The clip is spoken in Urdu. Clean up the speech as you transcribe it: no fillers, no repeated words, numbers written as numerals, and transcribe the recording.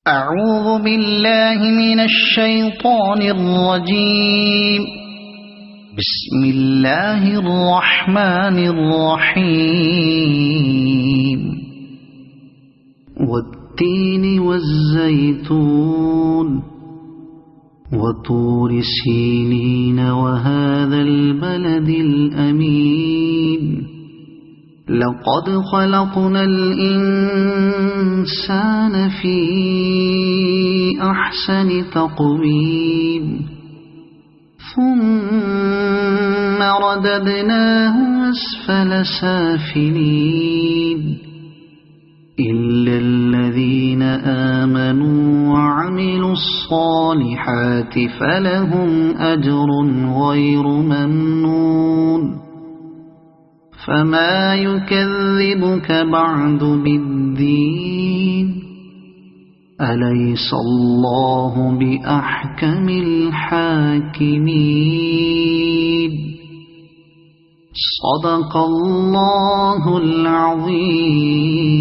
أعوذ بالله من الشيطان الرجيم. بسم الله الرحمن الرحيم. والتين والزيتون وطور سينين وهذا البلد الأمين. لقد خلقنا الإنسان في أحسن تقويم ثم رددناه أسفل سافلين إلا الذين آمنوا وعملوا الصالحات فلهم أجر غير ممنون. فما يكذبك بعد بالدين؟ أليس الله بأحكم الحاكمين؟ صدق الله العظيم.